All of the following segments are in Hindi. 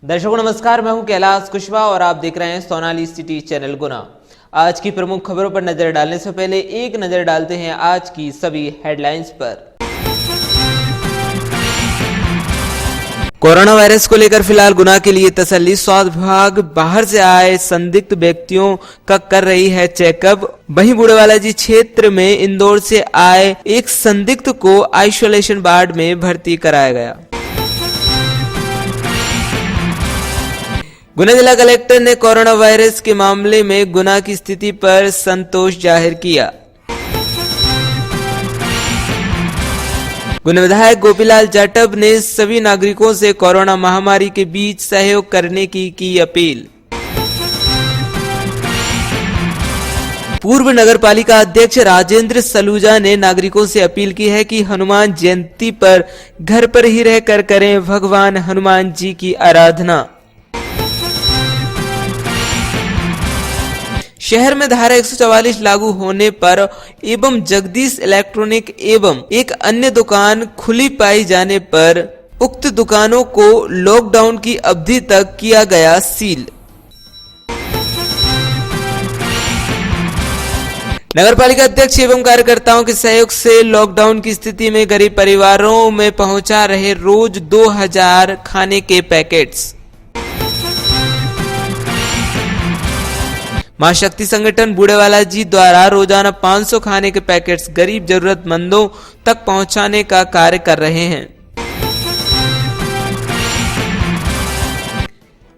दर्शकों नमस्कार, मैं हूं कैलाश कुशवाहा और आप देख रहे हैं सोनाली सिटी चैनल गुना। आज की प्रमुख खबरों पर नजर डालने से पहले एक नजर डालते हैं आज की सभी हेडलाइंस पर। कोरोना वायरस को लेकर फिलहाल गुना के लिए तसल्ली। स्वास्थ्य विभाग बाहर से आए संदिग्ध व्यक्तियों का कर रही है चेकअप। वहीं बूढ़ेवाला जी क्षेत्र में इंदौर से आए एक संदिग्ध को आइसोलेशन वार्ड में भर्ती कराया गया। गुना जिला कलेक्टर ने कोरोना वायरस के मामले में गुना की स्थिति पर संतोष जाहिर किया। गुना विधायक गोपीलाल जाटव ने सभी नागरिकों से कोरोना महामारी के बीच सहयोग करने की अपील। पूर्व नगर पालिका अध्यक्ष राजेंद्र सलूजा ने नागरिकों से अपील की है कि हनुमान जयंती पर घर पर ही रहकर करें भगवान हनुमान जी की आराधना। शहर में धारा 144 लागू होने पर एवं जगदीश इलेक्ट्रॉनिक एवं एक अन्य दुकान खुली पाई जाने पर उक्त दुकानों को लॉकडाउन की अवधि तक किया गया सील। नगरपालिका अध्यक्ष एवं कार्यकर्ताओं के सहयोग से लॉकडाउन की स्थिति में गरीब परिवारों में पहुंचा रहे रोज 2000 खाने के पैकेट्स। मां शक्ति संगठन बूढ़ेवाला जी द्वारा रोजाना 500 खाने के पैकेट्स गरीब जरूरतमंदों तक पहुंचाने का कार्य कर रहे हैं।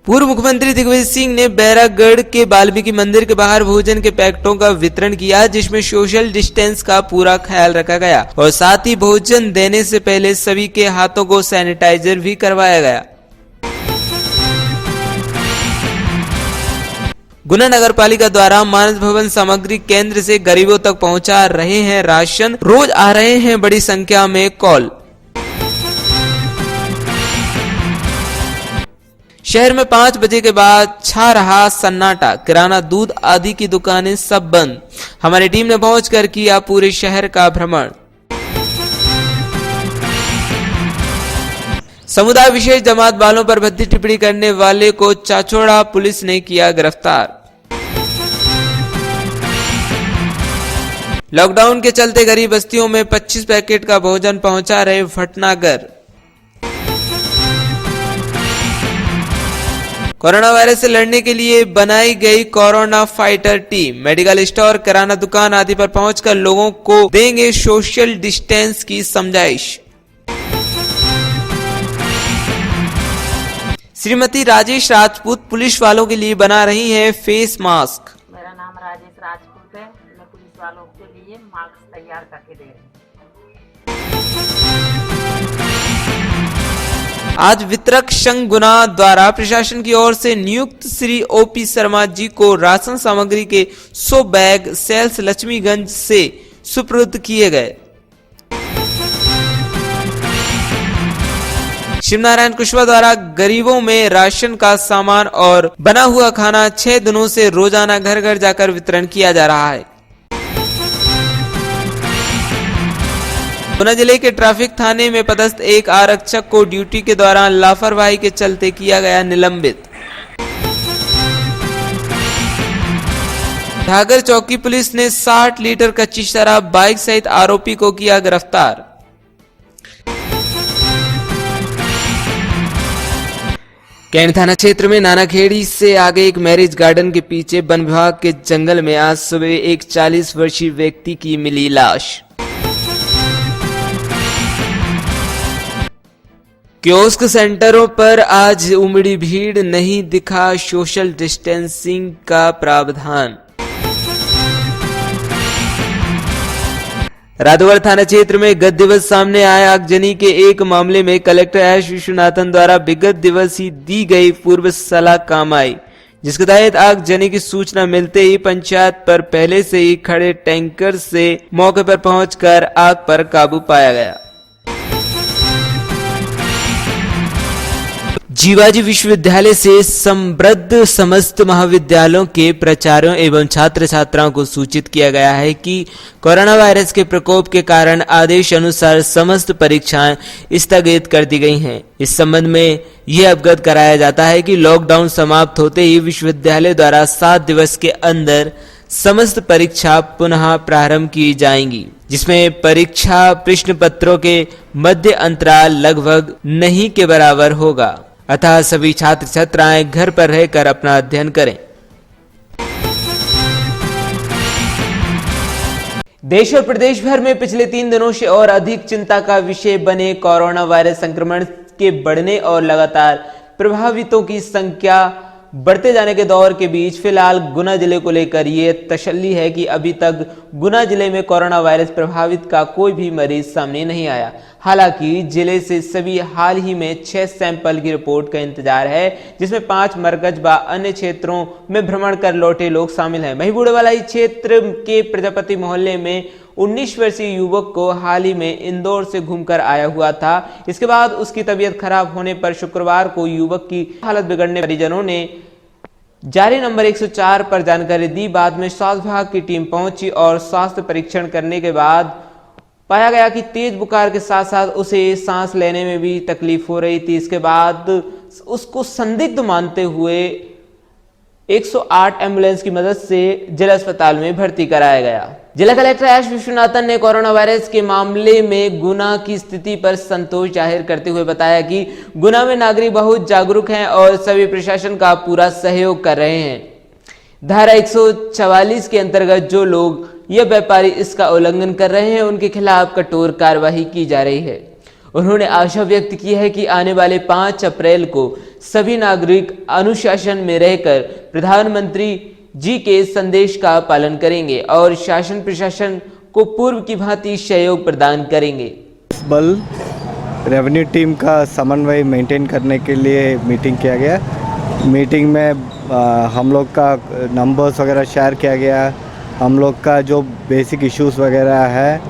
पूर्व मुख्यमंत्री दिग्विजय सिंह ने बैरागढ़ के वाल्मीकि मंदिर के बाहर भोजन के पैकेटों का वितरण किया, जिसमें सोशल डिस्टेंस का पूरा ख्याल रखा गया और साथ ही भोजन देने से पहले सभी के हाथों को सैनिटाइजर भी करवाया गया। गुना नगर पालिका द्वारा मानस भवन सामग्री केंद्र से गरीबों तक पहुंचा रहे हैं राशन। रोज आ रहे हैं बड़ी संख्या में कॉल। शहर में 5 बजे के बाद छा रहा सन्नाटा। किराना, दूध आदि की दुकानें सब बंद। हमारी टीम ने पहुंचकर किया पूरे शहर का भ्रमण। समुदाय विशेष जमात वालों पर भद्दी टिप्पणी करने वाले को चाचौड़ा पुलिस ने किया गिरफ्तार। लॉकडाउन के चलते गरीब बस्तियों में 25 पैकेट का भोजन पहुंचा रहे भटनागर। कोरोना वायरस से लड़ने के लिए बनाई गई corona fighter team. Medical store, किराना दुकान आदि पर पहुंचकर लोगों को देंगे सोशल डिस्टेंस की समझाइश। श्रीमती राजेश राजपूत पुलिस वालों के लिए बना रही हैं फेस मास्क। मेरा नाम राजेश राजपूत है। मैं पुलिस वालों के लिए मास्क तैयार करके दे रही हूँ। आज वितरक संघ गुना द्वारा प्रशासन की ओर से नियुक्त श्री ओपी शर्मा जी को राशन सामग्री के 100 बैग सेल्स लक्ष्मीगंज से सुपुर्द किए गए। शिवनारायण कुशवाहा द्वारा गरीबों में राशन का सामान और बना हुआ खाना 6 दिनों से रोजाना घर घर जाकर वितरण किया जा रहा है। गुना जिले के ट्रैफिक थाने में पदस्थ एक आरक्षक को ड्यूटी के दौरान लापरवाही के चलते किया गया निलंबित। ढागर चौकी पुलिस ने 60 लीटर कच्ची शराब बाइक सहित आरोपी को किया गिरफ्तार। कैंट थाना क्षेत्र में नानाखेड़ी से आगे एक मैरिज गार्डन के पीछे वन विभाग के जंगल में आज सुबह एक 40 वर्षीय व्यक्ति की मिली लाश। कियोस्क सेंटरों पर आज उमड़ी भीड़, नहीं दिखा सोशल डिस्टेंसिंग का प्रावधान। राधौगढ़ थाना क्षेत्र में गत दिवस सामने आए आगजनी के एक मामले में कलेक्टर एस विश्वनाथन द्वारा विगत दिवस ही दी गई पूर्व सलाह काम आई, जिसके तहत आगजनी की सूचना मिलते ही पंचायत पर पहले से ही खड़े टैंकर से मौके पर पहुंचकर आग पर काबू पाया गया। जीवाजी विश्वविद्यालय से संबद्ध समस्त महाविद्यालयों के प्राचार्यों एवं छात्र छात्राओं को सूचित किया गया है कि कोरोना वायरस के प्रकोप के कारण आदेश अनुसार समस्त परीक्षाएं स्थगित कर दी गई हैं। इस संबंध में यह अवगत कराया जाता है कि लॉकडाउन समाप्त होते ही विश्वविद्यालय द्वारा 7 दिवस के अंदर समस्त परीक्षा पुनः प्रारंभ की जाएंगी, जिसमें परीक्षा प्रश्न पत्रों के मध्य अंतराल लगभग नहीं के बराबर होगा। अतः सभी छात्र छात्राएं घर पर रहकर अपना अध्ययन करें। देश और प्रदेश भर में पिछले 3 दिनों से और अधिक चिंता का विषय बने कोरोना वायरस संक्रमण के बढ़ने और लगातार प्रभावितों की संख्या बढ़ते जाने के दौर के बीच फिलहाल गुना जिले को लेकर ये तसल्ली है कि अभी तक गुना जिले में कोरोना वायरस प्रभावित का कोई भी मरीज सामने नहीं आया। हालांकि जिले से सभी हाल ही में 6 सैंपल की रिपोर्ट का इंतजार है, जिसमें 5 मरकज व अन्य क्षेत्रों में भ्रमण कर लौटे लोग शामिल हैं। वहीं बूढ़ेवाला क्षेत्र के प्रजापति मोहल्ले में 19 वर्षीय युवक को हाल ही में इंदौर से घूमकर आया हुआ था। इसके बाद उसकी तबीयत खराब होने पर शुक्रवार को युवक की हालत बिगड़ने परिजनों ने जारी नंबर 104 पर जानकारी दी। बाद में स्वास्थ्य विभाग की टीम पहुंची और स्वास्थ्य परीक्षण करने के बाद पाया गया कि तेज बुखार के साथ साथ उसे सांस लेने में भी तकलीफ हो रही थी। इसके बाद उसको संदिग्ध मानते हुए 108 एम्बुलेंस की मदद से जिला अस्पताल में भर्ती कराया गया। जिला कलेक्टर एस विश्वनाथन ने कोरोना वायरस के मामले में गुना की स्थिति पर संतोष जाहिर करते हुए बताया कि गुना में नागरिक बहुत जागरूक हैं और सभी प्रशासन का पूरा सहयोग कर रहे हैं। धारा 144 के अंतर्गत जो लोग या व्यापारी इसका उल्लंघन कर रहे हैं उनके खिलाफ कठोर कार्रवाई की जा रही है। उन्होंने आशा व्यक्त की है कि आने वाले 5 अप्रैल को सभी नागरिक अनुशासन में रहकर प्रधानमंत्री जी के संदेश का पालन करेंगे और शासन प्रशासन को पूर्व की भांति सहयोग प्रदान करेंगे। बल रेवेन्यू टीम का समन्वय मेंटेन करने के लिए मीटिंग किया गया। मीटिंग में हम लोग का नंबर्स वगैरह शेयर किया गया। हम लोग का जो बेसिक इश्यूज वगैरह है,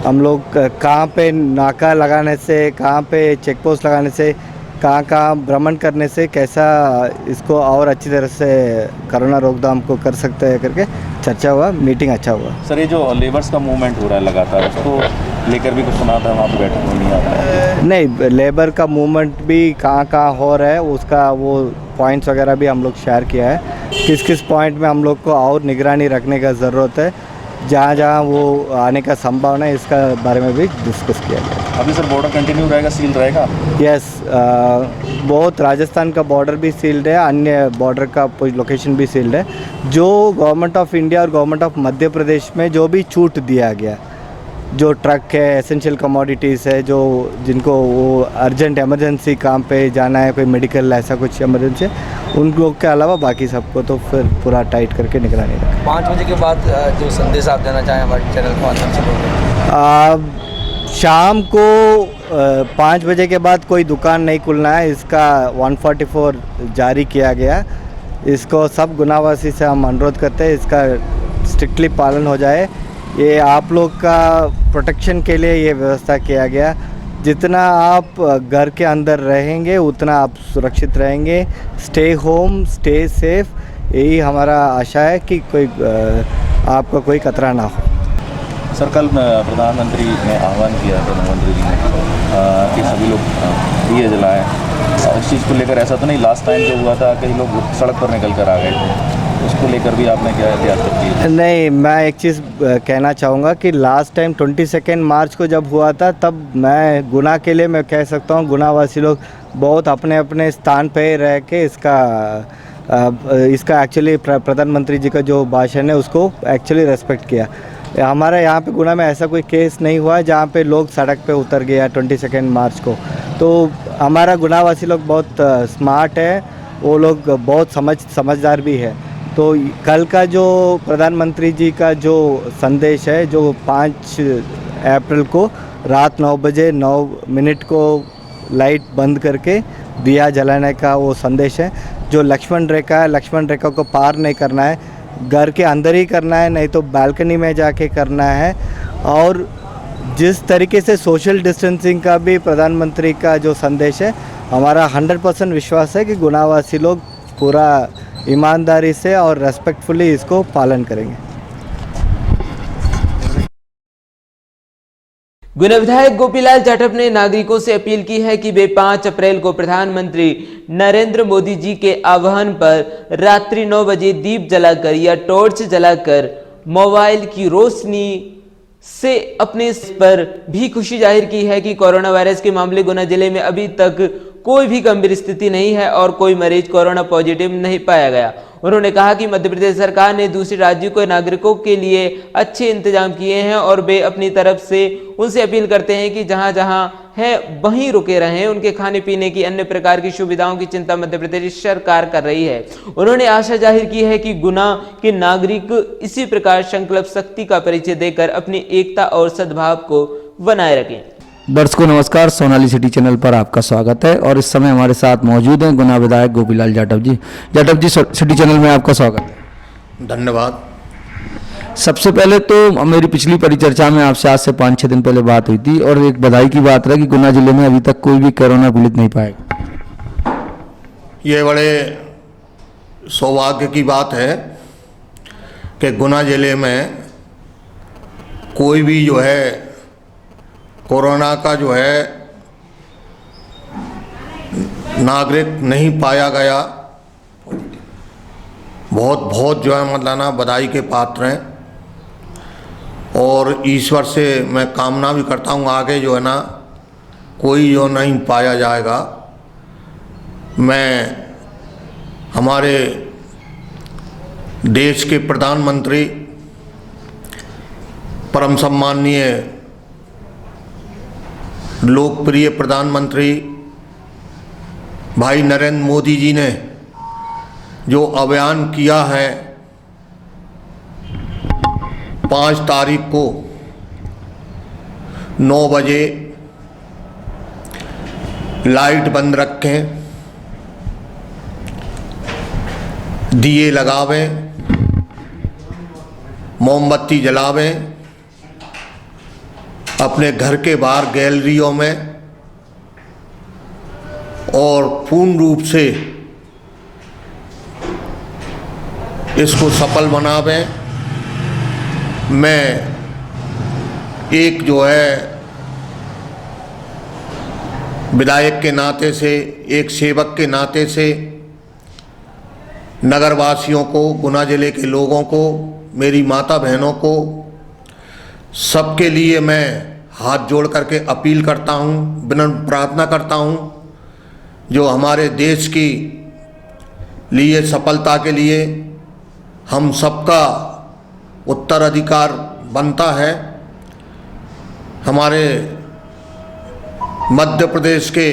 हम लोग कहाँ पे नाका लगाने से, कहाँ पे चेक पोस्ट लगाने से, कहाँ कहाँ भ्रमण करने से कैसा इसको और अच्छी तरह से कोरोना रोकथाम को कर सकते हैं करके चर्चा हुआ। मीटिंग अच्छा हुआ। सर, ये जो लेबर्स का मूवमेंट हो रहा है लगातार, उसको लेकर भी कुछ सुना था वहाँ पर बैठक में नहीं आता है? नहीं, लेबर का मूवमेंट भी कहाँ कहाँ हो रहा है उसका वो पॉइंट्स वगैरह भी हम लोग शेयर किया है। किस किस पॉइंट में हम लोग को और निगरानी रखने का ज़रूरत है, जहाँ जहाँ वो आने का संभावना है, इसका बारे में भी डिस्कस किया गया। अभी सर बॉर्डर कंटिन्यू रहेगा, सील रहेगा? यस, बहुत राजस्थान का बॉर्डर भी सील्ड है, अन्य बॉर्डर का लोकेशन भी सील्ड है। जो गवर्नमेंट ऑफ इंडिया और गवर्नमेंट ऑफ मध्य प्रदेश में जो भी छूट दिया गया, जो ट्रक है, एसेंशियल कमोडिटीज़ है, जो जिनको वो अर्जेंट इमरजेंसी काम पे जाना है, कोई मेडिकल ऐसा कुछ इमरजेंसी, उन लोग के अलावा बाकी सबको तो फिर पूरा टाइट करके निगरानी रखें। 5 बजे के बाद जो संदेश आप देना चाहें हमारे चैनल के माध्यम से? शाम को 5 बजे के बाद कोई दुकान नहीं खुलना है, इसका 144 जारी किया गया। इसको सब गुनावासी से हम अनुरोध करते हैं, इसका स्ट्रिक्टली पालन हो जाए। ये आप लोग का प्रोटेक्शन के लिए ये व्यवस्था किया गया। जितना आप घर के अंदर रहेंगे उतना आप सुरक्षित रहेंगे। स्टे होम, स्टे सेफ, यही हमारा आशा है कि कोई आपको कोई खतरा ना हो। सर, कल प्रधानमंत्री ने आह्वान किया, प्रधानमंत्री जी ने कि सभी लोग दिए जलाएं। इस चीज़ को लेकर ऐसा तो नहीं लास्ट टाइम जो हुआ था कई लोग सड़क पर निकल कर आ गए थे, उसको लेकर भी आपने क्या एहतियात की? नहीं, मैं एक चीज़ कहना चाहूँगा कि लास्ट टाइम 22 मार्च को जब हुआ था, तब मैं गुना के लिए मैं कह सकता हूँ गुनावासी लोग बहुत अपने अपने स्थान पे रह के इसका एक्चुअली प्रधानमंत्री जी का जो भाषण है उसको एक्चुअली रेस्पेक्ट किया। हमारे यहाँ पे गुना में ऐसा कोई केस नहीं हुआ जहाँ पे लोग सड़क पे उतर गया 22 मार्च को। तो हमारा गुनावासी लोग बहुत स्मार्ट है, वो लोग बहुत समझदार भी है। तो कल का जो प्रधानमंत्री जी का जो संदेश है, जो 5 अप्रैल को रात 9 बजे 9 मिनट को लाइट बंद करके दिया जलाने का वो संदेश है। जो लक्ष्मण रेखा है, लक्ष्मण रेखा को पार नहीं करना है, घर के अंदर ही करना है, नहीं तो बालकनी में जाके करना है। और जिस तरीके से सोशल डिस्टेंसिंग का भी प्रधानमंत्री का जो संदेश है, हमारा 100% विश्वास है कि गुनावासी लोग पूरा ईमानदारी से और रेस्पेक्टफुली इसको पालन करेंगे। गुना विधायक गोपीलाल जाटव ने नागरिकों से अपील की है कि वे 5 अप्रैल को प्रधानमंत्री नरेंद्र मोदी जी के आह्वान पर रात्रि 9 बजे दीप जलाकर या टॉर्च जलाकर मोबाइल की रोशनी से अपने पर भी खुशी जाहिर की है कि कोरोना वायरस के मामले गुना जिले में अभी तक कोई भी गंभीर स्थिति नहीं है और कोई मरीज कोरोना पॉजिटिव नहीं पाया गया। उन्होंने कहा कि मध्य प्रदेश सरकार ने दूसरे राज्यों के नागरिकों के लिए अच्छे इंतजाम किए हैं और वे अपनी तरफ से उनसे अपील करते हैं कि जहां जहां है वहीं रुके रहें। उनके खाने पीने की अन्य प्रकार की सुविधाओं की चिंता मध्य प्रदेश सरकार कर रही है। उन्होंने आशा जाहिर की है कि गुना के नागरिक इसी प्रकार संकल्प शक्ति का परिचय देकर अपनी एकता और सद्भाव को बनाए रखें। दर्शकों नमस्कार, सोनाली सिटी चैनल पर आपका स्वागत है और इस समय हमारे साथ मौजूद हैं गुना विधायक गोपीलाल जाटव जी। जाटव जी, सिटी चैनल में आपका स्वागत है। धन्यवाद। सबसे पहले तो मेरी पिछली परिचर्चा में आपसे आज से 5-6 दिन पहले बात हुई थी और एक बधाई की बात रहा कि गुना जिले में अभी तक कोई भी कोरोना पीड़ित नहीं पाएगा। ये बड़े सौभाग्य की बात है कि गुना जिले में कोई भी जो है कोरोना का जो है नागरिक नहीं पाया गया। बहुत जो है मतलब बधाई के पात्र हैं और ईश्वर से मैं कामना भी करता हूँ आगे जो है ना कोई जो नहीं पाया जाएगा। मैं हमारे देश के प्रधानमंत्री परम सम्माननीय लोकप्रिय प्रधानमंत्री भाई नरेंद्र मोदी जी ने जो अभियान किया है 5 तारीख को 9 बजे लाइट बंद रखें, दिए लगावें, मोमबत्ती जलावें, अपने घर के बाहर गैलरियों में और पूर्ण रूप से इसको सफल बनावें। मैं एक जो है विधायक के नाते से, एक सेवक के नाते से नगरवासियों को, गुना जिले के लोगों को, मेरी माता बहनों को, सबके लिए मैं हाथ जोड़ करके अपील करता हूँ, विनम्र प्रार्थना करता हूँ जो हमारे देश की लिए सफलता के लिए हम सबका उत्तराधिकार बनता है। हमारे मध्य प्रदेश के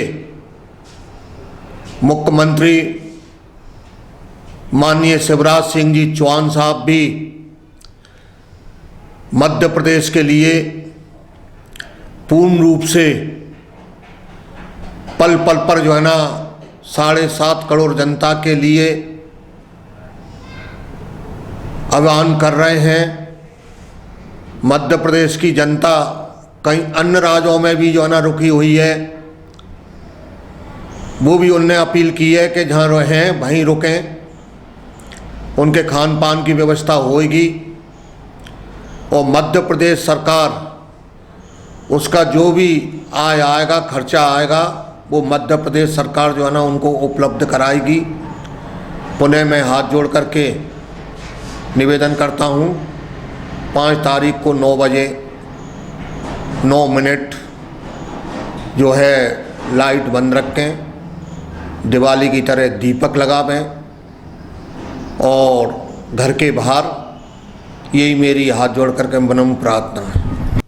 मुख्यमंत्री माननीय शिवराज सिंह जी चौहान साहब भी मध्य प्रदेश के लिए पूर्ण रूप से पल पल पर जो है ना 7.5 करोड़ जनता के लिए अभियान कर रहे हैं। मध्य प्रदेश की जनता कई अन्य राज्यों में भी जो है ना रुकी हुई है, वो भी उनने अपील की है कि जहाँ रहें वहीं रुकें, उनके खान पान की व्यवस्था होगी और मध्य प्रदेश सरकार उसका जो भी आय आएगा, खर्चा आएगा, वो मध्य प्रदेश सरकार जो है ना उनको उपलब्ध कराएगी। पुनः मैं हाथ जोड़ करके निवेदन करता हूँ 5 तारीख को 9 बजे 9 मिनट जो है लाइट बंद रखें, दिवाली की तरह दीपक लगावें और घर के बाहर, यही मेरी हाथ जोड़ करके विनम्र प्रार्थना है।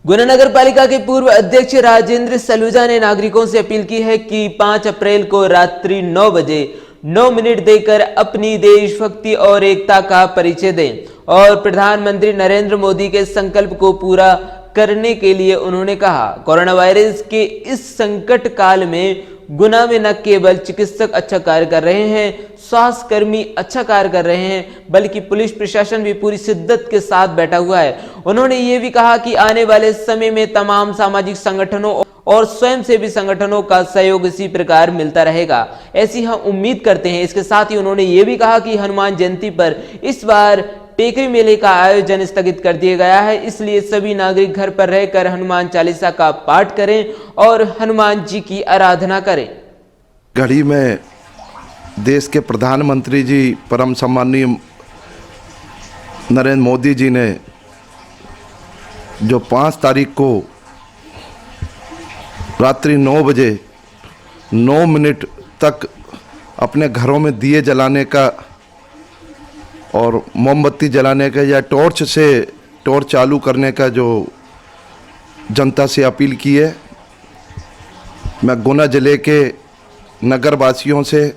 गुना नगर पालिका के पूर्व अध्यक्ष राजेंद्र सलूजा ने नागरिकों से अपील की है कि 5 अप्रैल को रात्रि 9 बजे 9 मिनट देकर अपनी देशभक्ति और एकता का परिचय दें और प्रधानमंत्री नरेंद्र मोदी के संकल्प को पूरा करने के लिए उन्होंने कहा। कोरोना वायरस के इस संकट काल में गुना में न केवल चिकित्सक अच्छा कार्य कर रहे हैं, स्वास्थ्य कर्मी अच्छा कार्य कर रहे हैं, बल्कि पुलिस प्रशासन भी पूरी शिद्दत के साथ बैठा हुआ है। उन्होंने ये भी कहा कि आने वाले समय में तमाम सामाजिक संगठनों और स्वयंसेवी संगठनों का सहयोग इसी प्रकार मिलता रहेगा, ऐसी हम उम्मीद करते हैं। इसके साथ ही उन्होंने ये भी कहा कि हनुमान जयंती पर इस बार टेकरी मेले का आयोजन स्थगित कर दिया गया है, इसलिए सभी नागरिक घर पर रहकर हनुमान चालीसा का पाठ करें और हनुमान जी की आराधना करें। घड़ी में देश के प्रधानमंत्री जी परम सम्माननीय नरेंद्र मोदी जी ने जो 5 तारीख को रात्रि 9 बजे 9 मिनट तक अपने घरों में दिए जलाने का और मोमबत्ती जलाने का या टॉर्च चालू करने का जो जनता से अपील की है, मैं गुना जिले के नगर वासियों से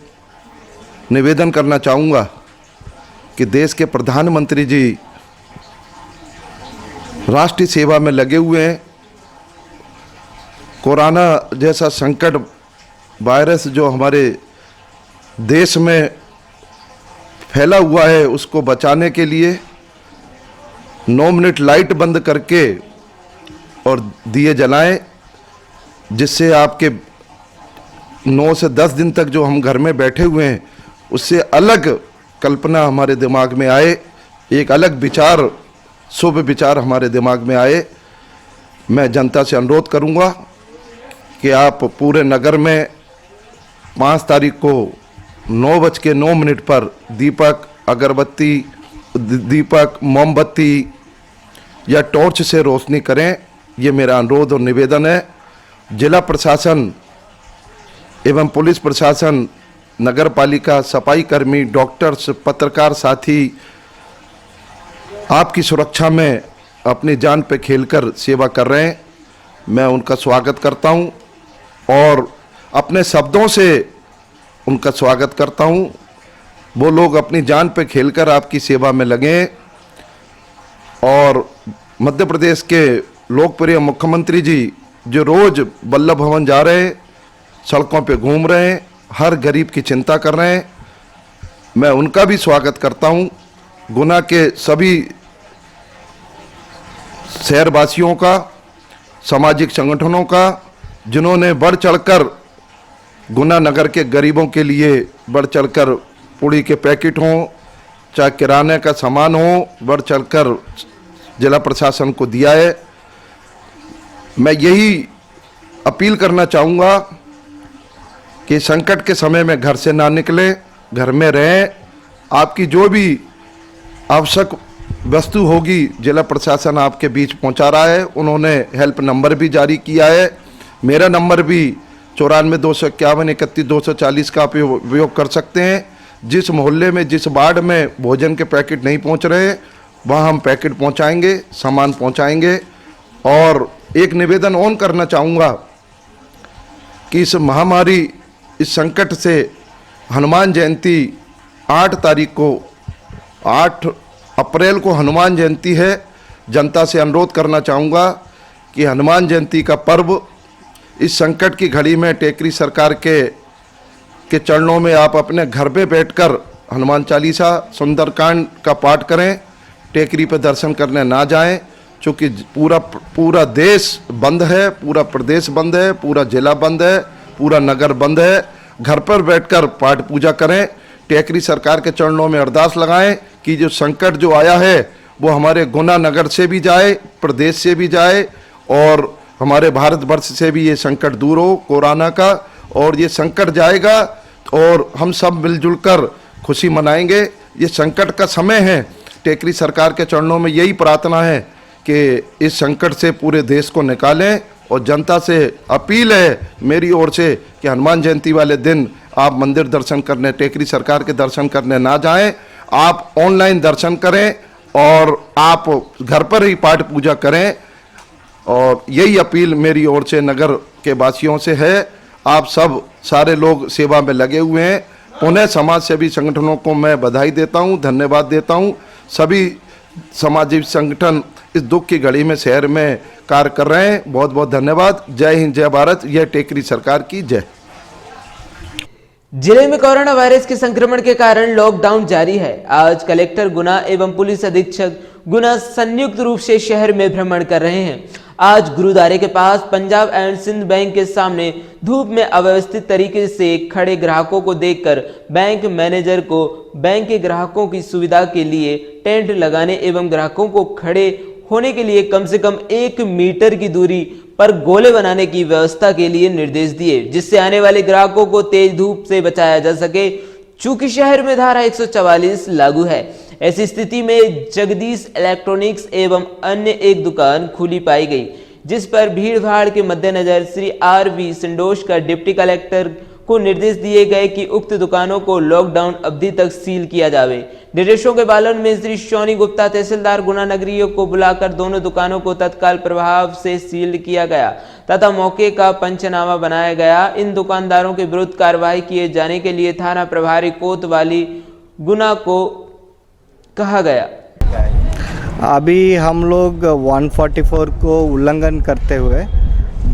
निवेदन करना चाहूँगा कि देश के प्रधानमंत्री जी राष्ट्रीय सेवा में लगे हुए हैं। कोरोना जैसा संकट वायरस जो हमारे देश में फैला हुआ है, उसको बचाने के लिए 9 मिनट लाइट बंद करके और दिए जलाएं, जिससे आपके 9 से 10 दिन तक जो हम घर में बैठे हुए हैं उससे अलग कल्पना हमारे दिमाग में आए, एक अलग विचार, शुभ विचार हमारे दिमाग में आए। मैं जनता से अनुरोध करूंगा कि आप पूरे नगर में 5 तारीख को 9:09 पर दीपक, अगरबत्ती, दीपक, मोमबत्ती या टॉर्च से रोशनी करें। ये मेरा अनुरोध और निवेदन है। जिला प्रशासन एवं पुलिस प्रशासन, नगर पालिका, सफाई कर्मी, डॉक्टर्स, पत्रकार साथी आपकी सुरक्षा में अपनी जान पे खेलकर सेवा कर रहे हैं। मैं उनका स्वागत करता हूं और अपने शब्दों से उनका स्वागत करता हूं। वो लोग अपनी जान पे खेलकर आपकी सेवा में लगे और मध्य प्रदेश के लोकप्रिय मुख्यमंत्री जी जो रोज वल्लभ भवन जा रहे हैं, सड़कों पे घूम रहे हैं, हर गरीब की चिंता कर रहे हैं, मैं उनका भी स्वागत करता हूं। गुना के सभी शहरवासियों का, सामाजिक संगठनों का, जिन्होंने बढ़ चढ़कर गुना नगर के गरीबों के लिए बढ़ चढ़कर पूड़ी के पैकेट हों, चाहे किराने का सामान हो, बढ़ चढ़कर जिला प्रशासन को दिया है। मैं यही अपील करना चाहूँगा कि संकट के समय में घर से ना निकलें, घर में रहें। आपकी जो भी आवश्यक वस्तु होगी जिला प्रशासन आपके बीच पहुंचा रहा है। उन्होंने हेल्प नंबर भी जारी किया है। मेरा नंबर भी 94-251-31-240 का आप उपयोग कर सकते हैं। जिस मोहल्ले में, जिस वार्ड में भोजन के पैकेट नहीं पहुंच रहे, वहां हम पैकेट पहुंचाएंगे, सामान पहुंचाएंगे। और एक निवेदन और करना चाहूँगा कि इस महामारी, इस संकट से हनुमान जयंती 8 तारीख को, 8 अप्रैल को हनुमान जयंती है। जनता से अनुरोध करना चाहूँगा कि हनुमान जयंती का पर्व इस संकट की घड़ी में टेकरी सरकार के चरणों में आप अपने घर पे बैठकर हनुमान चालीसा, सुंदरकांड का पाठ करें। टेकरी पे दर्शन करने ना जाएं, क्योंकि पूरा देश बंद है, पूरा प्रदेश बंद है, पूरा जिला बंद है, पूरा नगर बंद है। घर पर बैठकर पाठ पूजा करें। टेकरी सरकार के चरणों में अरदास लगाएं कि जो संकट जो आया है वो हमारे गुना नगर से भी जाए, प्रदेश से भी जाए और हमारे भारतवर्ष से भी ये संकट दूर हो कोरोना का। और ये संकट जाएगा और हम सब मिलजुल कर खुशी मनाएंगे। ये संकट का समय है। टेकरी सरकार के चरणों में यही प्रार्थना है कि इस संकट से पूरे देश को निकालें। और जनता से अपील है मेरी ओर से कि हनुमान जयंती वाले दिन आप मंदिर दर्शन करने, टेकरी सरकार के दर्शन करने ना जाएं, आप ऑनलाइन दर्शन करें और आप घर पर ही पाठ पूजा करें। और यही अपील मेरी ओर से नगर के वासियों से है। आप सब सारे लोग सेवा में लगे हुए हैं। पुनः समाज सेवी संगठनों को मैं बधाई देता हूं, धन्यवाद देता हूं। सभी सामाजिक संगठन इस दुख की घड़ी में शहर में कार्य कर रहे हैं। बहुत बहुत धन्यवाद। जय हिंद, जय भारत। यह टेकरी सरकार की जय। जिले में कोरोना वायरस के संक्रमण के कारण लॉकडाउन जारी है। आज कलेक्टर गुना एवं पुलिस अधीक्षक गुना संयुक्त रूप से शहर में भ्रमण कर रहे हैं। आज गुरुद्वारे के पास पंजाब एंड सिंध बैंक के सामने धूप में अव्यवस्थित तरीके से खड़े ग्राहकों को देखकर बैंक मैनेजर को बैंक के ग्राहकों की सुविधा के लिए टेंट लगाने एवं ग्राहकों को खड़े होने के लिए कम से कम 1 मीटर की दूरी पर गोले बनाने की व्यवस्था के लिए निर्देश दिए, जिससे आने वाले ग्राहकों को तेज धूप से बचाया जा सके। चूंकि शहर में धारा 144 लागू है, ऐसी स्थिति में जगदीश इलेक्ट्रॉनिक्स एवं अन्य एक दुकान खुली पाई गई, जिस पर भीड़ भाड़ के मद्देनजर श्री RV संडोष का डिप्टी कलेक्टर को निर्देश दिए गए कि उक्त दुकानों को लॉकडाउन अवधि तक सील किया जावे। निर्देशों के पालन में श्री सोनी गुप्ता तहसीलदार गुना नगरीय को बुलाकर दोनों दुकानों को तत्काल प्रभाव से सील किया गया तथा मौके का पंचनामा बनाया गया। इन दुकानदारों के विरुद्ध कार्रवाई किए जाने के लिए थाना प्रभारी कोतवाली गुना को कहा गया। अभी हम लोग 144 को उल्लंघन करते हुए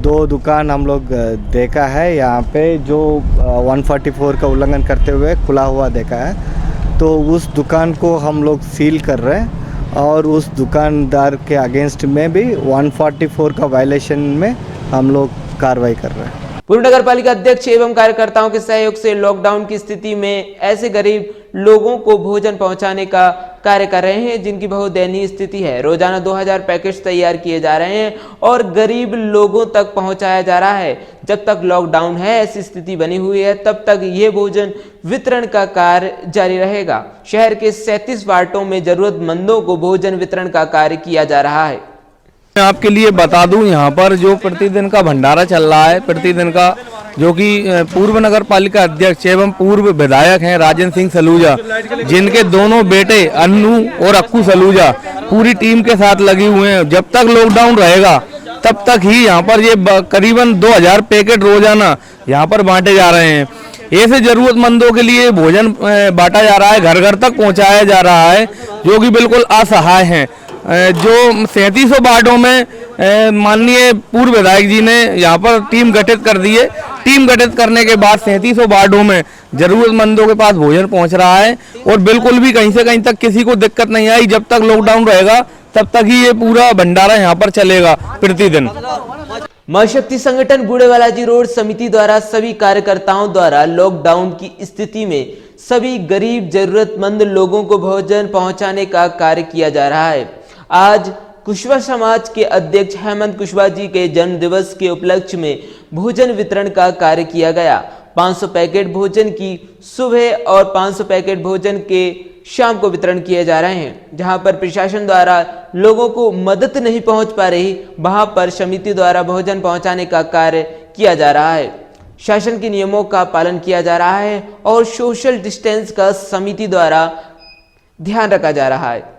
2 दुकान हम लोग देखा है यहाँ पे, जो 144 का उल्लंघन करते हुए खुला हुआ देखा है, तो उस दुकान को हम लोग सील कर रहे हैं और उस दुकानदार के अगेंस्ट में भी 144 का वायलेशन में हम लोग कार्रवाई कर रहे हैं। पूर्व नगर पालिका अध्यक्ष एवं कार्यकर्ताओं के सहयोग से लॉकडाउन की स्थिति में ऐसे गरीब लोगों को भोजन पहुंचाने का कार्य कर रहे हैं जिनकी बहुत दयनीय स्थिति है। रोजाना 2000 पैकेट्स तैयार किए जा रहे हैं और गरीब लोगों तक पहुंचाया जा रहा है। जब तक लॉकडाउन है, ऐसी स्थिति बनी हुई है, तब तक ये भोजन वितरण का कार्य जारी रहेगा। शहर के 37 वार्डों में जरूरतमंदों को भोजन वितरण का कार्य किया जा रहा है। मैं आपके लिए बता दूं, यहाँ पर जो प्रतिदिन का भंडारा चल रहा है, प्रतिदिन का, जो कि पूर्व नगर पालिका अध्यक्ष एवं पूर्व विधायक हैं राजेंद्र सिंह सलूजा, जिनके दोनों बेटे अन्नू और अक्कू सलूजा पूरी टीम के साथ लगे हुए हैं। जब तक लॉकडाउन रहेगा तब तक ही यहाँ पर ये करीबन 2000 पैकेट रोजाना यहाँ पर बांटे जा रहे हैं। ऐसे जरूरतमंदों के लिए भोजन बांटा जा रहा है, घर घर तक पहुँचाया जा रहा है, जो कि बिल्कुल असहाय हैं। जो 3700 वार्डों में माननीय पूर्व विधायक जी ने यहाँ पर टीम गठित कर दी है। टीम गठित करने के बाद 3700 वार्डों में जरूरतमंदों के पास भोजन पहुँच रहा है और बिल्कुल भी कहीं से कहीं तक किसी को दिक्कत नहीं आई। जब तक लॉकडाउन रहेगा तब तक ही ये पूरा भंडारा यहाँ पर चलेगा प्रतिदिन। मां शक्ति संगठन बूढ़ेवालाजी रोड समिति द्वारा सभी कार्यकर्ताओं द्वारा लॉकडाउन की स्थिति में सभी गरीब जरूरतमंद लोगों को भोजन पहुंचाने का कार्य किया जा रहा है। आज कुशवा समाज के अध्यक्ष हेमंत कुशवा जी के जन्म दिवस के उपलक्ष्य में भोजन वितरण का कार्य किया गया। 500 पैकेट भोजन की सुबह और 500 पैकेट भोजन के शाम को वितरण किए जा रहे हैं। जहां पर प्रशासन द्वारा लोगों को मदद नहीं पहुंच पा रही, वहां पर समिति द्वारा भोजन पहुंचाने का कार्य किया जा रहा है। शासन के नियमों का पालन किया जा रहा है और सोशल डिस्टेंस का समिति द्वारा ध्यान रखा जा रहा है।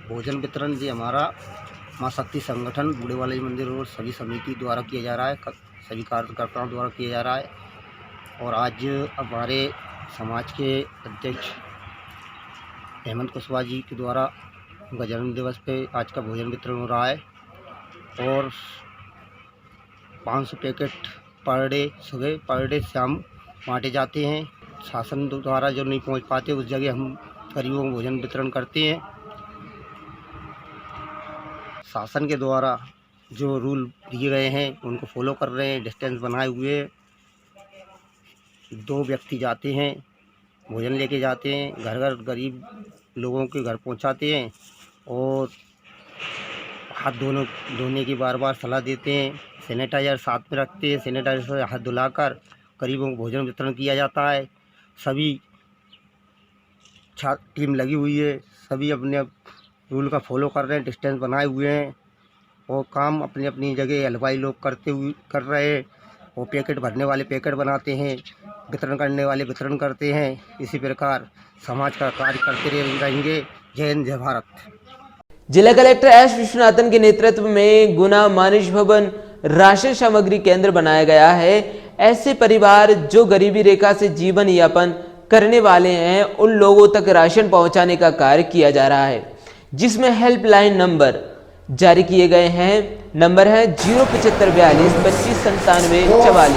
भोजन वितरण जी हमारा मां शक्ति संगठन बूढ़ेवालाजी मंदिर रोड सभी समिति द्वारा किया जा रहा है, सभी कार्यकर्ताओं द्वारा किया जा रहा है। और आज हमारे समाज के अध्यक्ष हेमंत कुशवाहा जी के द्वारा उनका जन्म दिवस पे आज का भोजन वितरण हो रहा है और 500 पैकेट पर डे सुबह पर डे शाम बांटे जाते हैं। शासन द्वारा जो नहीं पहुंच पाते उस जगह हम गरीबों को भोजन वितरण करते हैं। शासन के द्वारा जो रूल दिए गए हैं उनको फॉलो कर रहे हैं। डिस्टेंस बनाए हुए 2 व्यक्ति जाते हैं, भोजन लेके जाते हैं, घर घर गरीब लोगों के घर पहुंचाते हैं और हाथ धोने की बार बार सलाह देते हैं। सैनिटाइज़र साथ में रखते हैं, सैनिटाइज़र से हाथ धुलाकर गरीबों को भोजन वितरण किया जाता है। सभी टीम लगी हुई है, सभी अपने रूल का फॉलो कर रहे हैं, डिस्टेंस बनाए हुए हैं और काम अपनी अपनी जगह हलवाई लोग कर रहे हैं। वो पैकेट भरने वाले पैकेट बनाते हैं, वितरण करने वाले वितरण करते हैं। इसी प्रकार समाज का कार्य करते रहेंगे। जय हिंद, जय भारत। जिला कलेक्टर एस विश्वनाथन के नेतृत्व में गुना मानिश भवन राशन सामग्री केंद्र बनाया गया है। ऐसे परिवार जो गरीबी रेखा से जीवन यापन करने वाले हैं, उन लोगों तक राशन पहुंचाने का कार्य किया जा रहा है, जिसमें हेल्पलाइन नंबर जारी किए गए हैं। नंबर है 07542 25 97 44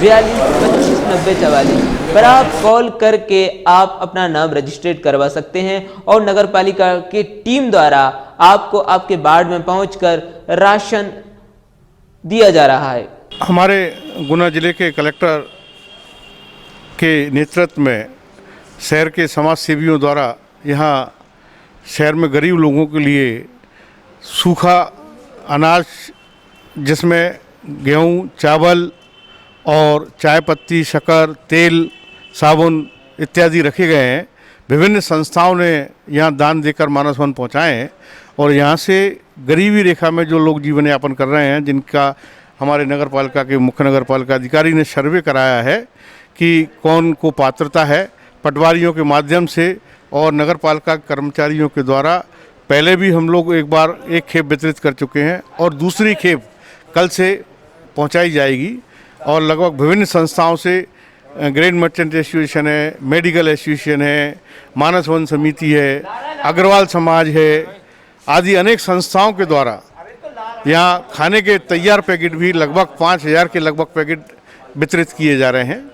07542 25 90 44 पर आप कॉल करके आप अपना नाम रजिस्ट्रेट करवा सकते हैं और नगर पालिका की टीम द्वारा आपको आपके वार्ड में पहुंचकर राशन दिया जा रहा है। हमारे गुना जिले के कलेक्टर के नेतृत्व में शहर के समाज सेवियों द्वारा यहाँ शहर में गरीब लोगों के लिए सूखा अनाज जिसमें गेहूँ, चावल और चाय पत्ती, शक्कर, तेल, साबुन इत्यादि रखे गए हैं। विभिन्न संस्थाओं ने यहाँ दान देकर मानव वन पहुँचाए हैं और यहाँ से गरीबी रेखा में जो लोग जीवन यापन कर रहे हैं, जिनका हमारे नगर पालिका के मुख्य नगर पालिका अधिकारी ने सर्वे कराया है कि कौन को पात्रता है, पटवारियों के माध्यम से और नगर पालिका कर्मचारियों के द्वारा पहले भी हम लोग एक खेप वितरित कर चुके हैं और दूसरी खेप कल से पहुंचाई जाएगी। और लगभग विभिन्न संस्थाओं से ग्रेन मर्चेंट एसोसिएशन है, मेडिकल एसोसिएशन है, मानस वन समिति है, अग्रवाल समाज है आदि अनेक संस्थाओं के द्वारा यहाँ खाने के तैयार पैकेट भी लगभग 5000 के लगभग पैकेट वितरित किए जा रहे हैं।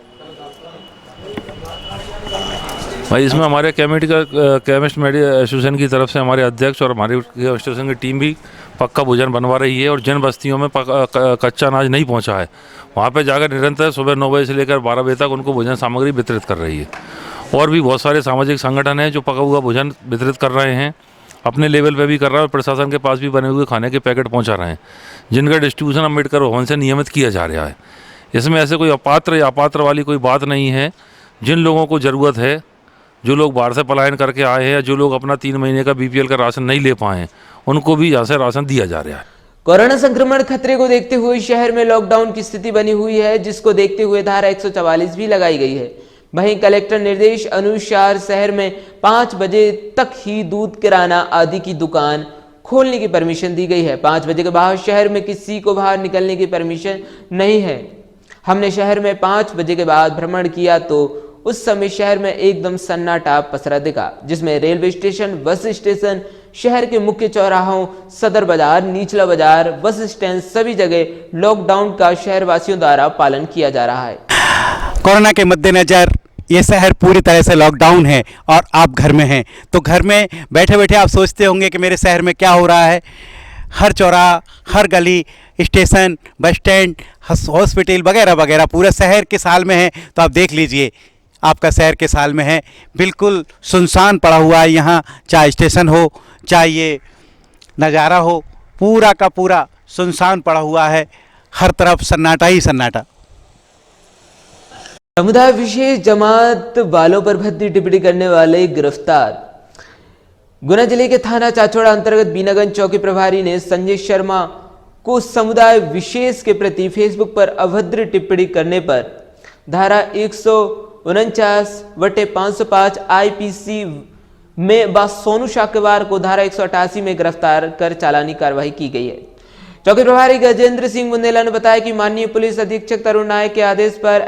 भाई इसमें हमारे कमेटी का केमिस्ट एसोसिएशन की तरफ से हमारे अध्यक्ष और हमारी एसोसिएशन की टीम भी पक्का भोजन बनवा रही है और जिन बस्तियों में कच्चा अनाज नहीं पहुंचा है वहां पे जाकर निरंतर सुबह 9 बजे से लेकर 12 बजे तक उनको भोजन सामग्री वितरित कर रही है। और भी बहुत सारे सामाजिक संगठन हैं जो पका हुआ भोजन वितरित कर रहे हैं, अपने लेवल पे भी कर रहा है और प्रशासन के पास भी बने हुए खाने के पैकेट पहुँचा रहे हैं, जिनका डिस्ट्रीब्यूशन अम्बेडकर भवन से नियमित किया जा रहा है। इसमें ऐसे कोई अपात्र या अपात्र वाली कोई बात नहीं है। जिन लोगों को ज़रूरत है, जो लोग बाहर से पलायन करके आए हैं या जो लोग अपना 3 महीने का BPL का राशन नहीं ले पाए हैं, उनको भी यहाँ से राशन दिया जा रहा है। कोरोना संक्रमण खतरे को देखते हुए शहर में लॉकडाउन की स्थिति बनी हुई है, जिसको देखते हुए धारा 144 भी लगाई गई है। वहीं कलेक्टर निर्देश अनुसार शहर में 5 बजे तक ही दूध, किराना आदि की दुकान खोलने की परमिशन दी गई है। 5 बजे के बाद शहर में किसी को बाहर निकलने की परमिशन नहीं है। हमने शहर में 5 बजे के बाद भ्रमण किया तो उस समय शहर में एकदम सन्नाटा पसरा दिखा, जिसमें रेलवे स्टेशन, बस स्टेशन, शहर के मुख्य चौराहों, सदर बाजार, निचला बाजार, बस स्टैंड सभी जगह लॉकडाउन का शहरवासियों द्वारा पालन किया जा रहा है। कोरोना के मद्देनजर ये शहर पूरी तरह से लॉकडाउन है और आप घर में हैं, तो घर में बैठे बैठे आप सोचते होंगे कि मेरे शहर में क्या हो रहा है। हर चौराहा, हर गली, स्टेशन, बस स्टैंड, हॉस्पिटल वगैरह वगैरह पूरे शहर के साल में है। तो आप देख लीजिए, आपका शहर के साल में है, बिल्कुल सुनसान पड़ा हुआ है यहाँ। चाहे स्टेशन हो, चाहे ये नज़ारा हो, पूरा का पूरा सुनसान पड़ा हुआ है। हर तरफ सन्नाटा ही सन्नाटा। समुदाय विशेष जमात वालों पर भद्दी टिप्पणी करने वाले गिरफ्तार। गुना जिले के थाना चाचौड़ा अंतर्गत बीनागंज चौकी प्रभारी ने संजय शर्मा को समुदाय विशेष के प्रति फेसबुक पर अभद्र टिप्पणी करने पर धारा 149/505 IPC में व सोनू शाकेवार को धारा 188 में गिरफ्तार कर चालानी कार्रवाई की गई है। चौकी प्रभारी गजेंद्र सिंह बुंदेला ने बताया कि माननीय पुलिस अधीक्षक तरुण नायक के आदेश पर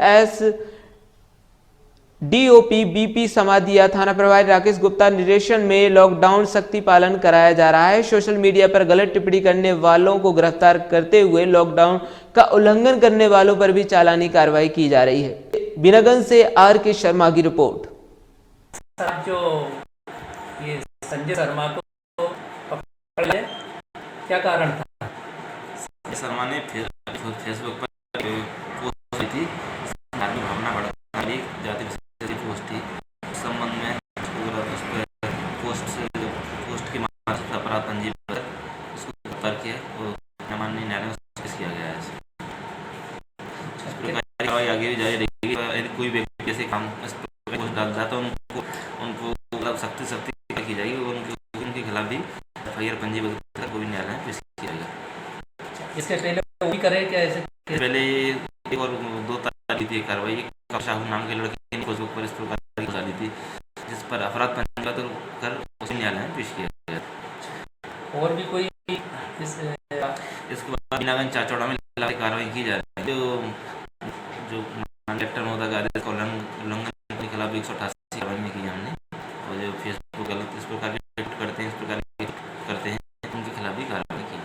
SDOP BP समादिया थाना प्रभारी राकेश गुप्ता निर्देशन में लॉकडाउन सख्ती पालन कराया जा रहा है। सोशल मीडिया पर गलत टिप्पणी करने वालों को गिरफ्तार करते हुए लॉकडाउन का उल्लंघन करने वालों पर भी चालानी कार्रवाई की जा रही है। बीनागंज से RK शर्मा की रिपोर्ट। जो ये संजय शर्मा को पकड़ ले, क्या कारण था? शर्मा ने फेसबुक पर पोस्ट की थी, धार्मिक भावना बढ़ाने जाति पोस्ट थी। उस संबंध में पोस्ट की मार्फत अपराध पंजीबन कर उसको गिरफ्तार किया और माननीय न्यायालय में पेश किया गया है। इस प्रकार कार्रवाई आगे भी जारी रहेगी। यदि कोई व्यक्ति ऐसे काम इस पोस्ट डालता है तो उनको सख्ती की जाएगी और उनके खिलाफ भी FIR पंजीबन कर कोई न्यायालय में पेश किया जाएगा। इसके पहले वो भी करे क्या? ऐसे पहले 1 और 2 तारीख थी कार्रवाई। शाहू नाम के लड़के ने फेसबुक पर इस प्रकार की डाली थी, जिस पर अपराध पंजीबन कर उसी न्यायालय में पेश किया गया। और भी कोई इसके बाद बीनागंज चाचौड़ा में कार्रवाई की जा रही है। जो कलेक्टर महोदय का आदेश का उल्लंघन के खिलाफ 188 कार्रवाई में की हमने, और जो फेसबुक गलत इस प्रकार के करते हैं उनके खिलाफ भी कार्रवाई की।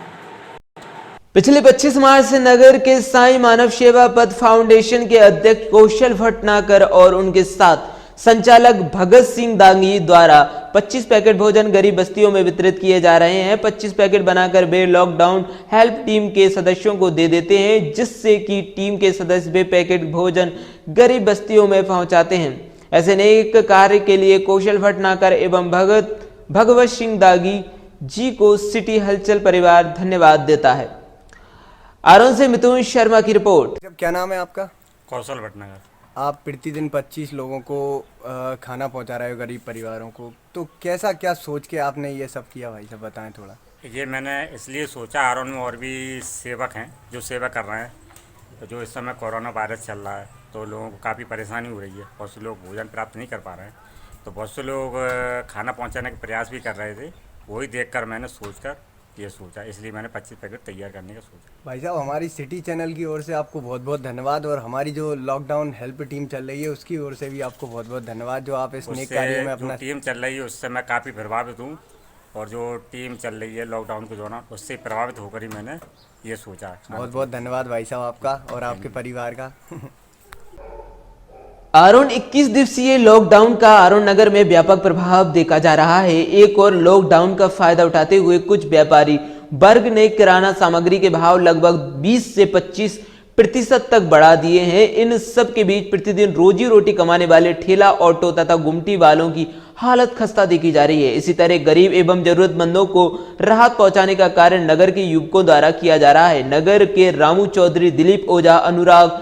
पिछले 25 मार्च से नगर के साईं मानव सेवा पद फाउंडेशन के अध्यक्ष कौशल भटनागर और उनके साथ संचालक भगत सिंह दांगी द्वारा 25 पैकेट भोजन गरीब बस्तियों में वितरित किए जा रहे हैं। 25 पैकेट बनाकर वे लॉकडाउन हेल्प टीम के सदस्यों को दे देते हैं, जिससे कि टीम के सदस्य वे पैकेट भोजन गरीब बस्तियों में पहुंचाते हैं। ऐसे नेक कार्य के लिए कौशल भटनागर एवं भगवत सिंह दागी जी को सिटी हलचल परिवार धन्यवाद देता है। आरोन से मिथुन शर्मा की रिपोर्ट। क्या नाम है आपका? कौशल भटनागर। आप प्रतिदिन 25 लोगों को खाना पहुंचा रहे हो, गरीब परिवारों को, तो कैसा क्या सोच के आपने ये सब किया भाई साहब, बताएं थोड़ा। ये मैंने इसलिए सोचा, आरोन में और भी सेवक हैं जो सेवा कर रहे हैं, तो जो इस समय कोरोना वायरस चल रहा है तो लोगों को काफ़ी परेशानी हो रही है। बहुत से लोग भोजन प्राप्त नहीं कर पा रहे हैं, तो बहुत से लोग खाना पहुँचाने के प्रयास भी कर रहे थे। वही देखकर मैंने सोचकर ये सोचा, इसलिए मैंने 25 पैकेट तैयार करने का सोचा। भाई साहब, हमारी सिटी चैनल की ओर से आपको बहुत बहुत धन्यवाद, और हमारी जो लॉकडाउन हेल्प टीम चल रही है उसकी ओर से भी आपको बहुत बहुत धन्यवाद, जो आप इस नेक कार्य में अपना टीम चल रही है उससे मैं काफ़ी प्रभावित हूँ, और जो टीम चल रही है लॉकडाउन के दौरान उससे प्रभावित होकर ही मैंने ये सोचा। बहुत बहुत धन्यवाद भाई साहब आपका और आपके परिवार का। आरोन 21 दिवसीय लॉकडाउन का आरोन नगर में व्यापक प्रभाव देखा जा रहा है। एक और लॉकडाउन का फायदा उठाते हुए कुछ व्यापारी वर्ग ने किराना सामग्री के भाव लगभग 20 से 25% तक बढ़ा दिए हैं। इन सब के बीच प्रतिदिन रोजी रोटी कमाने वाले ठेला, ऑटो तथा गुमटी वालों की हालत खस्ता देखी जा रही है। इसी तरह गरीब एवं जरूरतमंदों को राहत पहुंचाने का कार्य नगर के युवकों द्वारा किया जा रहा है। नगर के रामू चौधरी, दिलीप ओझा, अनुराग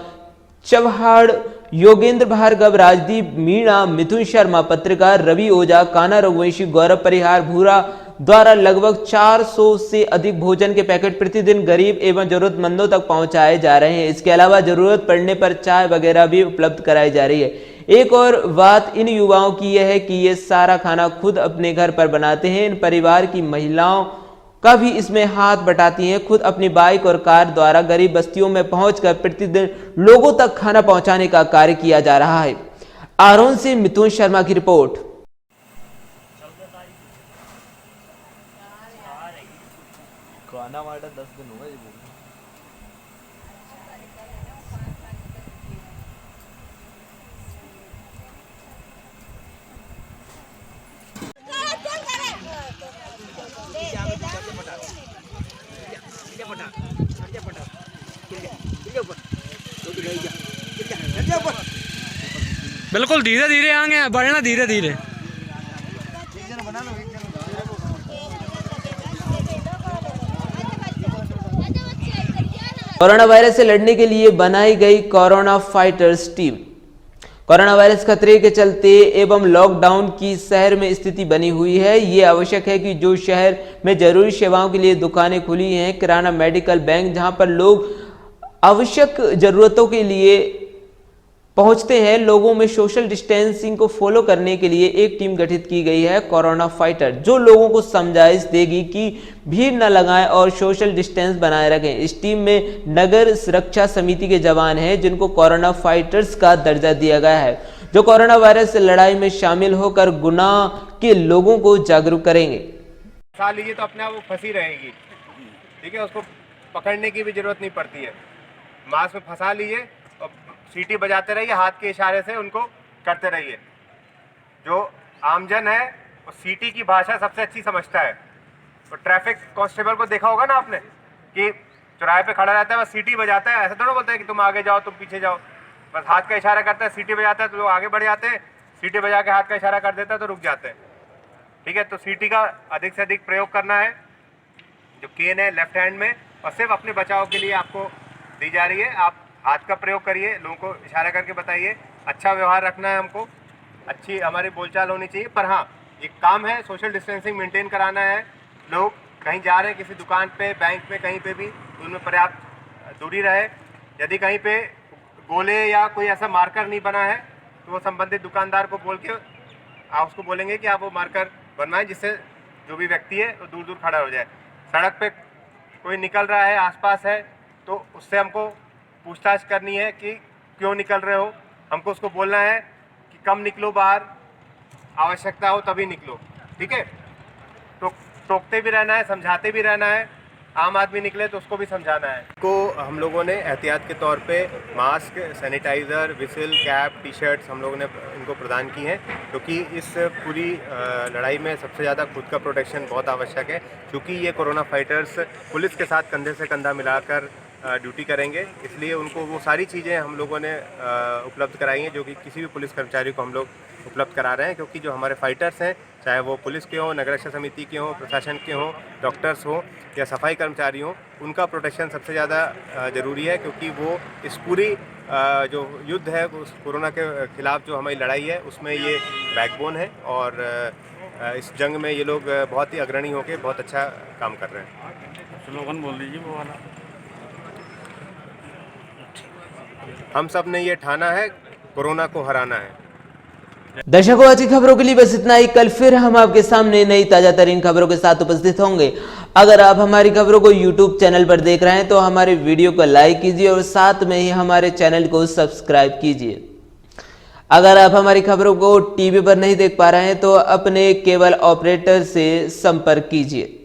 चव्हाण, योगेंद्र भार्गव, राजदीप मीणा, मिथुन शर्मा, पत्रकार रवि ओझा, कान्हा रघुवंशी, गौरव परिहार भूरा द्वारा लगभग 400 से अधिक भोजन के पैकेट प्रतिदिन गरीब एवं जरूरतमंदों तक पहुंचाए जा रहे हैं। इसके अलावा जरूरत पड़ने पर चाय वगैरह भी उपलब्ध कराई जा रही है। एक और बात इन युवाओं की यह है कि ये सारा खाना खुद अपने घर पर बनाते हैं। इन परिवार की महिलाओं का भी इसमें हाथ बटाती हैं। खुद अपनी बाइक और कार द्वारा गरीब बस्तियों में पहुंचकर प्रतिदिन लोगों तक खाना पहुंचाने का कार्य किया जा रहा है। आरोन से मिथुन शर्मा की रिपोर्ट। बिल्कुल धीरे धीरे आगे बढ़ना, धीरे धीरे। कोरोना वायरस से लड़ने के लिए बनाई गई corona fighters team. Corona virus खतरे के चलते एवं लॉकडाउन की शहर में स्थिति बनी हुई है। ये आवश्यक है कि जो शहर में जरूरी सेवाओं के लिए दुकानें खुली हैं, किराना, मेडिकल, बैंक, जहां पर लोग आवश्यक जरूरतों के लिए पहुंचते हैं, लोगों में सोशल डिस्टेंसिंग को फॉलो करने के लिए एक टीम गठित की गई है, कोरोना फाइटर, जो लोगों को समझाइश देगी कि भीड़ न लगाएं और सोशल डिस्टेंस बनाए रखें। इस टीम में नगर सुरक्षा समिति के जवान हैं, जिनको कोरोना फाइटर्स का दर्जा दिया गया है, जो कोरोना वायरस से लड़ाई में शामिल होकर गुनाह के लोगों को जागरूक करेंगे। फंसा लीजिए तो अपने आप वो फंसी रहेगी, ठीक है, उसको पकड़ने की भी जरूरत नहीं पड़ती है। मास्क में फंसा लीजिए और सीटी बजाते रहिए, हाथ के इशारे से उनको करते रहिए। जो आमजन है वो सीटी की भाषा सबसे अच्छी समझता है। तो ट्रैफिक कांस्टेबल को देखा होगा ना आपने कि चौराहे पे खड़ा रहता है, बस सीटी बजाता है, ऐसा थोड़ा बोलता है कि तुम आगे जाओ, तुम पीछे जाओ, बस हाथ का इशारा करता है, सीटी बजाता है तो लोग आगे बढ़ जाते हैं, सीटी बजा के हाथ का इशारा कर देता है तो रुक जाते हैं, ठीक है। तो सीटी का अधिक से अधिक प्रयोग करना है। जो केन है लेफ्ट हैंड में, और सिर्फ अपने बचाव के लिए आपको दी जा रही है। आप हाथ का प्रयोग करिए, लोगों को इशारा करके बताइए, अच्छा व्यवहार रखना है हमको, अच्छी हमारी बोलचाल होनी चाहिए। पर हाँ, एक काम है, सोशल डिस्टेंसिंग मेंटेन कराना है। लोग कहीं जा रहे हैं, किसी दुकान पे, बैंक में, कहीं पे भी, तो उनमें पर्याप्त दूरी रहे। यदि कहीं पे गोले या कोई ऐसा मार्कर नहीं बना है तो वो संबंधित दुकानदार को बोल के आप उसको बोलेंगे कि आप वो मार्कर बनवाएं, जिससे जो भी व्यक्ति है वो दूर दूर खड़ा हो जाए। सड़क पे कोई निकल रहा है, आसपास है, तो उससे हमको पूछताछ करनी है कि क्यों निकल रहे हो। हमको उसको बोलना है कि कम निकलो बाहर, आवश्यकता हो तभी निकलो, ठीक है। तो टोकते भी रहना है, समझाते भी रहना है, आम आदमी निकले तो उसको भी समझाना है। को हम लोगों ने एहतियात के तौर पे mask, sanitiser, whistle, cap, T shirts हम लोगों ने इनको प्रदान की हैं, क्योंकि इस पूरी लड़ाई में सबसे ज़्यादा खुद का प्रोटेक्शन बहुत आवश्यक है, क्योंकि ये कोरोना फाइटर्स पुलिस के साथ कंधे से कंधा मिलाकर ड्यूटी करेंगे, इसलिए उनको वो सारी चीज़ें हम लोगों ने उपलब्ध कराई हैं जो कि किसी भी पुलिस कर्मचारी को हम लोग उपलब्ध करा रहे हैं, क्योंकि जो हमारे फाइटर्स हैं, चाहे वो पुलिस के हों, नगर रक्षा समिति के हों, प्रशासन के हों, डॉक्टर्स हों या सफाई कर्मचारी हों, उनका प्रोटेक्शन सबसे ज़्यादा ज़रूरी है, क्योंकि वो इस पूरी जो युद्ध है उस कोरोना के खिलाफ जो हमारी लड़ाई है उसमें ये बैकबोन है, और इस जंग में ये लोग बहुत ही अग्रणी होकर बहुत अच्छा काम कर रहे हैं। स्लोगन बोल दीजिए वो वाला। हम सब ने ये ठाना है, कोरोना को हराना है। दर्शकों, आज की खबरों के लिए बस इतना ही। कल फिर हम आपके सामने नई ताजा तरीन खबरों के साथ उपस्थित होंगे। अगर आप हमारी खबरों को YouTube चैनल पर देख रहे हैं तो हमारे वीडियो को लाइक कीजिए और साथ में ही हमारे चैनल को सब्सक्राइब कीजिए। अगर आप हमारी खबरों को टीवी पर नहीं देख पा रहे हैं तो अपने केबल ऑपरेटर से संपर्क कीजिए।